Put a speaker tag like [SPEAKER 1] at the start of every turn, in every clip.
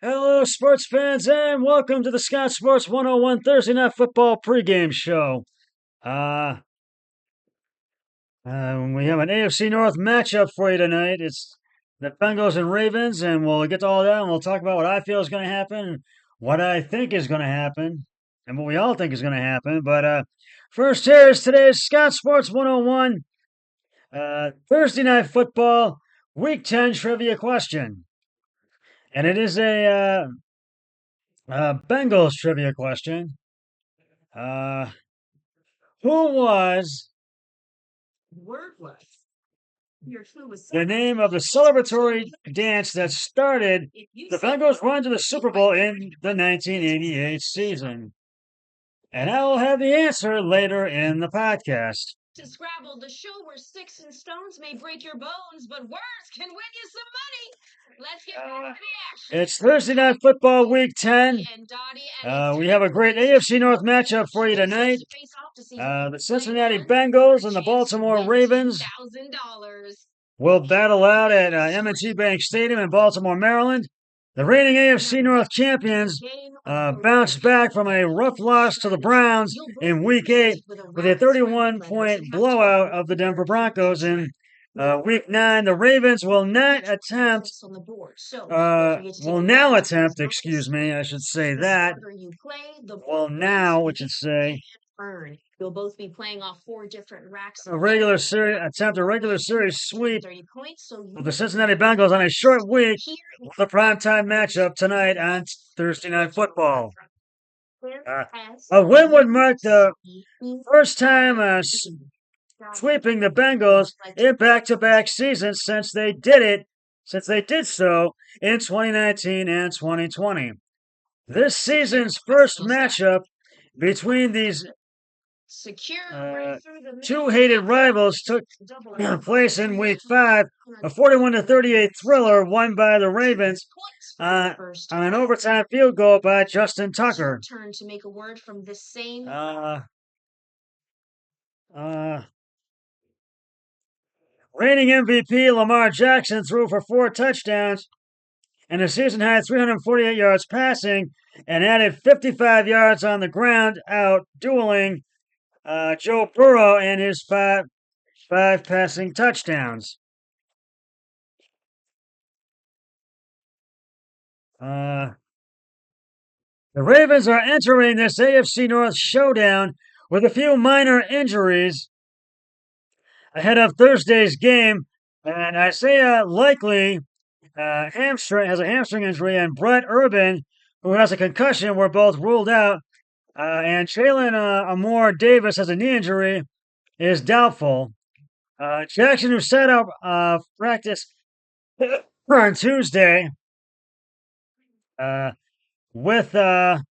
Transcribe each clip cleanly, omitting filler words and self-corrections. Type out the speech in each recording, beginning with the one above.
[SPEAKER 1] Hello, sports fans, and welcome to the Scott Sports 101 Thursday Night Football pregame show. Uh, we have an AFC North matchup for you tonight. It's the Bengals and Ravens, and we'll get to all that, and we'll talk about what I feel is going to happen, what I think is going to happen, and what we all think is going to happen. But first, here is today's Scott Sports 101 Thursday Night Football Week 10 trivia question. And it is a Bengals trivia question. Uh, who was the name of the celebratory dance that started the Bengals' run to the Super Bowl in the 1988 season? And I will have the answer later in the podcast.
[SPEAKER 2] To Scrabble, the show where sticks and stones may break your bones, but words can win you some money. Let's get back to the action.
[SPEAKER 1] It's Thursday Night Football Week 10. We have a great AFC North matchup for you tonight. The Cincinnati Bengals and the Baltimore Ravens will battle out at M&T Bank Stadium in Baltimore, Maryland. The reigning AFC North champions bounced back from a rough loss to the Browns in Week 8 with a 31-point blowout of the Denver Broncos in Week 9. The Ravens will now attempt, excuse me, I should say that. Will now, which should say,
[SPEAKER 2] you'll both be playing off 4 different racks.
[SPEAKER 1] A regular series sweep of the Cincinnati Bengals on a short week with a primetime matchup tonight on Thursday Night Football. A win would mark the first time sweeping the Bengals in back-to-back seasons since they did so in 2019 and 2020. This season's first matchup between these two hated rivals took place in Week 5, a 41-38 thriller won by the Ravens on an overtime field goal by Justin Tucker.
[SPEAKER 2] Turn to make a word from this same.
[SPEAKER 1] Reigning MVP Lamar Jackson threw for 4 touchdowns and a season-high 348 yards passing and added 55 yards on the ground, out dueling Joe Burrow and his five passing touchdowns. The Ravens are entering this AFC North showdown with a few minor injuries ahead of Thursday's game, and I say likely has a hamstring injury, and Brett Urban, who has a concussion, were both ruled out, and Jalen Amore Davis has a knee injury, is doubtful. Jackson, who set up practice on Tuesday with a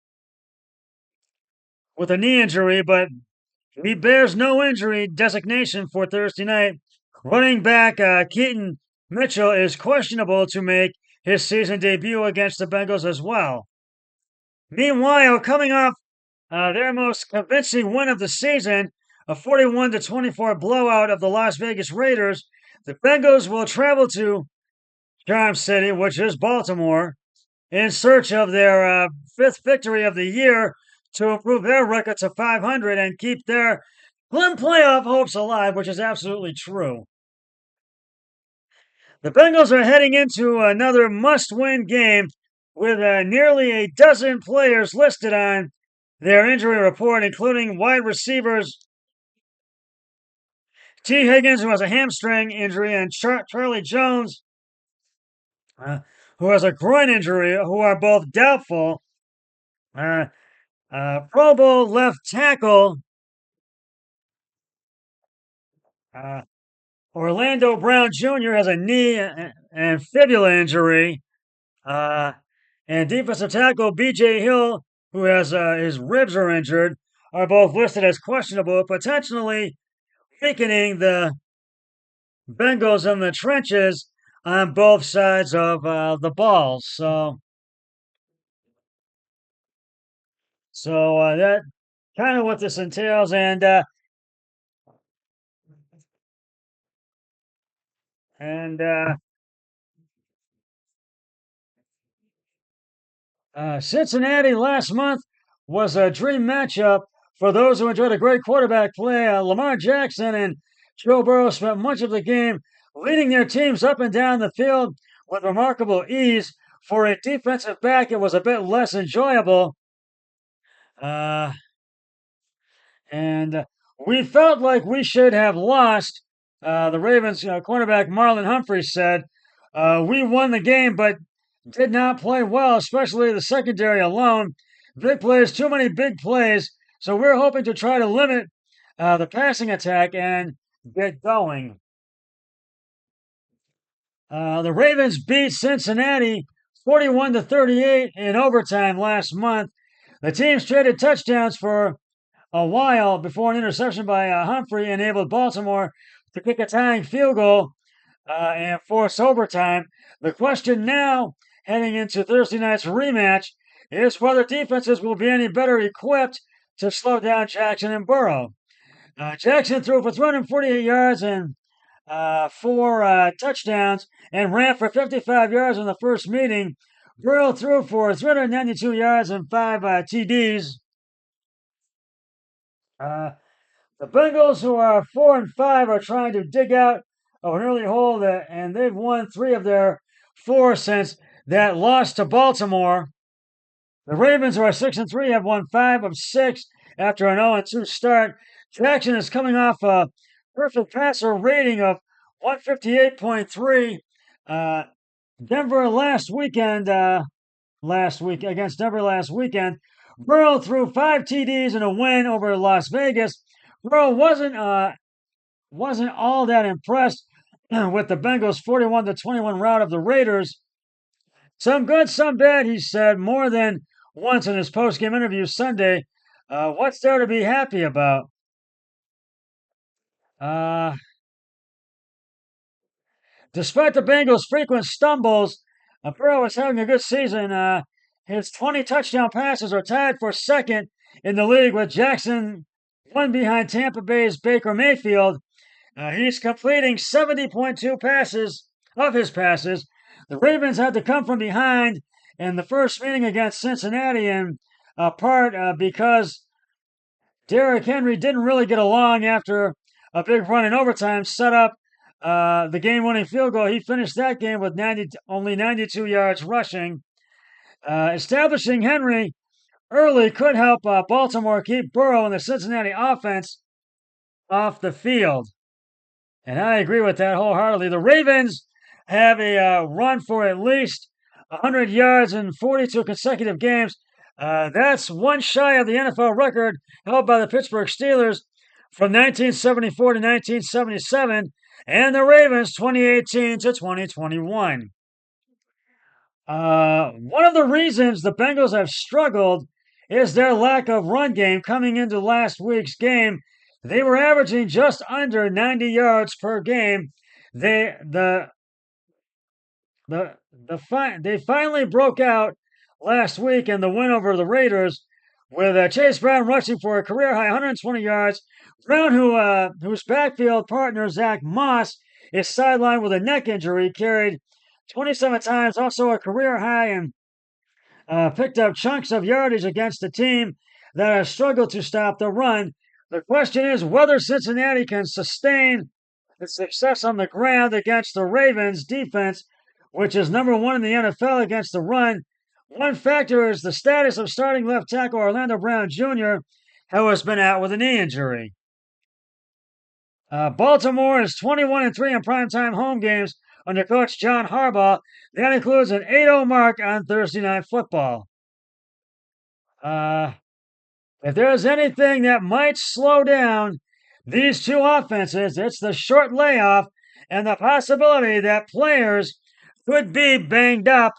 [SPEAKER 1] knee injury, but he bears no injury designation for Thursday night. Running back Keaton Mitchell is questionable to make his season debut against the Bengals as well. Meanwhile, coming off their most convincing win of the season, a 41-24 blowout of the Las Vegas Raiders, the Bengals will travel to Charm City, which is Baltimore, in search of their 5th victory of the year to improve their record to 500 and keep their slim playoff hopes alive, which is absolutely true. The Bengals are heading into another must-win game with nearly a dozen players listed on their injury report, including wide receivers T. Higgins, who has a hamstring injury, and Charlie Jones, who has a groin injury, who are both doubtful. Pro Bowl left tackle Orlando Brown Jr. has a knee and fibula injury. And defensive tackle B.J. Hill, who has his ribs are injured, are both listed as questionable, potentially weakening the Bengals in the trenches on both sides of the ball. So that kind of what this entails, and Cincinnati last month was a dream matchup for those who enjoyed a great quarterback play. Lamar Jackson and Joe Burrow spent much of the game leading their teams up and down the field with remarkable ease. For a defensive back, it was a bit less enjoyable. Uh, and we felt like we should have lost. The Ravens cornerback Marlon Humphrey said, "We won the game, but did not play well, especially the secondary alone. Big plays, too many big plays. So we're hoping to try to limit the passing attack and get going." The Ravens beat Cincinnati 41-38 in overtime last month. The teams traded touchdowns for a while before an interception by Humphrey enabled Baltimore to kick a tying field goal and force overtime. The question now, heading into Thursday night's rematch, is whether defenses will be any better equipped to slow down Jackson and Burrow. Jackson threw for 348 yards and four touchdowns and ran for 55 yards in the first meeting. Burrow threw for 392 yards and five TDs. The Bengals, who are 4-5, are trying to dig out of an early hole, and they've won 3 of their 4 since that loss to Baltimore. The Ravens, who are 6-3, have won 5 of 6 after an 0-2 start. Jackson is coming off a perfect passer rating of 158.3. Denver last weekend against Denver last weekend. Burrow threw 5 TDs in a win over Las Vegas. Burrow wasn't all that impressed with the Bengals' 41-21 rout of the Raiders. Some good, some bad, he said more than once in his post-game interview Sunday. What's there to be happy about? Despite the Bengals' frequent stumbles, Burrow is having a good season. His 20 touchdown passes are tied for second in the league with Jackson, one behind Tampa Bay's Baker Mayfield. He's completing 70.2 passes of his passes. The Ravens had to come from behind in the first meeting against Cincinnati, in part because Derrick Henry didn't really get along after a big run in overtime set up the game-winning field goal. He finished that game with only 92 yards rushing. Establishing Henry early could help Baltimore keep Burrow and the Cincinnati offense off the field. And I agree with that wholeheartedly. The Ravens have a run for at least 100 yards in 42 consecutive games. That's one shy of the NFL record held by the Pittsburgh Steelers from 1974 to 1977, and the Ravens 2018 to 2021. One of the reasons the Bengals have struggled is their lack of run game. Coming into last week's game, they were averaging just under 90 yards per game. They finally broke out last week in the win over the Raiders, with Chase Brown rushing for a career-high 120 yards. Brown, whose backfield partner Zach Moss is sidelined with a neck injury, carried 27 times, also a career-high, and picked up chunks of yardage against a team that has struggled to stop the run. The question is whether Cincinnati can sustain the success on the ground against the Ravens defense, which is number 1 in the NFL against the run. One factor is the status of starting left tackle Orlando Brown Jr., who has been out with a knee injury. Baltimore is 21-3 in primetime home games under coach John Harbaugh. That includes an 8-0 mark on Thursday Night Football. If there's anything that might slow down these two offenses, it's the short layoff and the possibility that players could be banged up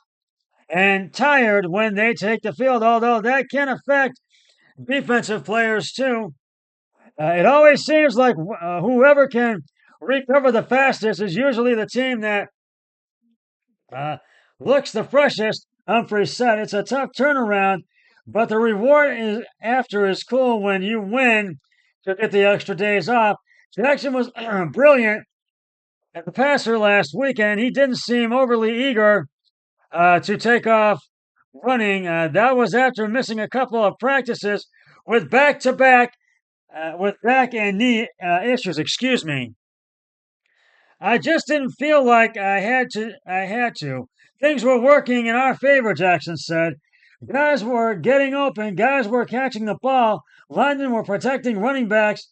[SPEAKER 1] and tired when they take the field, although that can affect defensive players too. It always seems like whoever can recover the fastest is usually the team that looks the freshest. Humphrey said it's a tough turnaround, but the reward is cool when you win to get the extra days off. Jackson was brilliant at the passer last weekend. He didn't seem overly eager to take off running. That was after missing a couple of practices with back-to-back with back and knee issues. Excuse me. I just didn't feel like I had to. Things were working in our favor, Jackson said. Guys were getting open. Guys were catching the ball. Linemen were protecting running backs.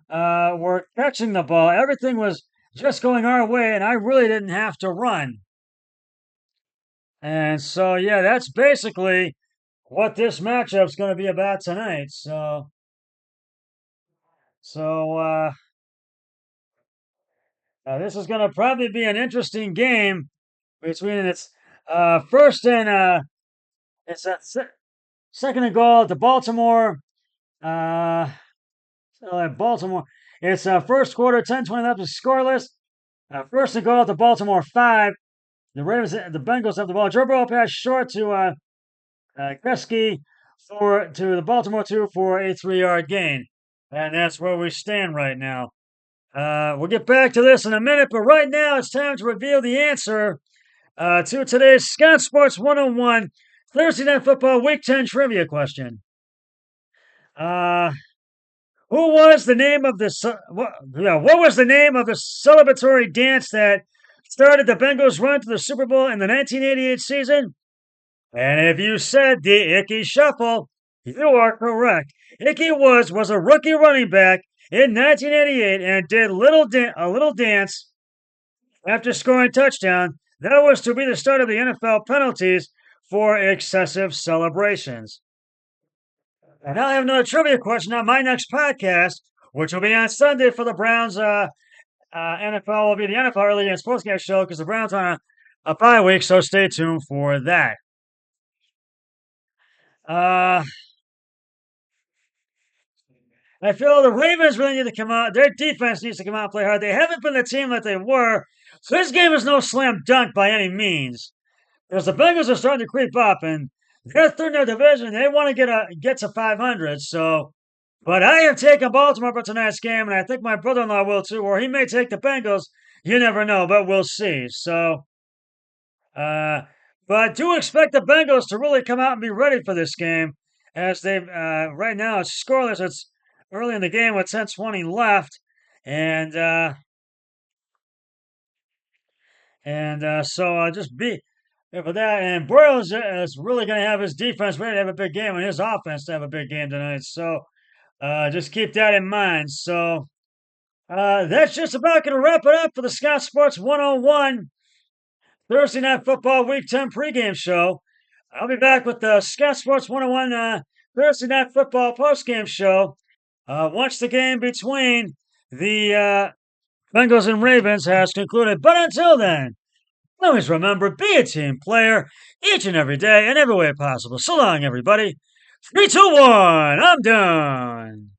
[SPEAKER 1] Were catching the ball. Everything was just going our way, and I really didn't have to run. And so, yeah, that's basically what this matchup's going to be about tonight. So this is going to probably be an interesting game between its first and it's a second and goal at the Baltimore. Uh, Baltimore. It's first quarter, 10-20 left, is scoreless. First and goal at the Baltimore 5. The Ravens, the Bengals have the ball. Joe Burrow pass short to Kresge to the Baltimore 2 for a 3-yard gain. And that's where we stand right now. We'll get back to this in a minute, but right now it's time to reveal the answer to today's Scott Sports 101 Thursday Night Football Week 10 trivia question. Who was the name of the what was the name of the celebratory dance that started the Bengals' run to the Super Bowl in the 1988 season? And if you said the Icky Shuffle, you are correct. Icky was a rookie running back in 1988 and did a little dance after scoring a touchdown. That was to be the start of the NFL penalties for excessive celebrations. And I'll have another trivia question on my next podcast, which will be on Sunday for the Browns. NFL will be the NFL early and sportscast show because the Browns are on a bye week, so stay tuned for that. I feel the Ravens really need to come out. Their defense needs to come out and play hard. They haven't been the team that they were, so this game is no slam dunk by any means. Because the Bengals are starting to creep up, and they're third in their division. They want to get to 500. So, but I have taken Baltimore for tonight's game, and I think my brother-in-law will too, or he may take the Bengals. You never know, but we'll see. So, but do expect the Bengals to really come out and be ready for this game, as they've right now it's scoreless. It's early in the game with 10:20 left, and so just be for that. And Boyles is really going to have his defense ready to have a big game and his offense to have a big game tonight. So just keep that in mind. So that's just about going to wrap it up for the Scott Sports 101 Thursday Night Football Week 10 pregame show. I'll be back with the Scott Sports 101 Thursday Night Football postgame show once the game between the Bengals and Ravens has concluded. But until then, always remember, be a team player each and every day in every way possible. So long, everybody. 3, 2, 1, I'm done.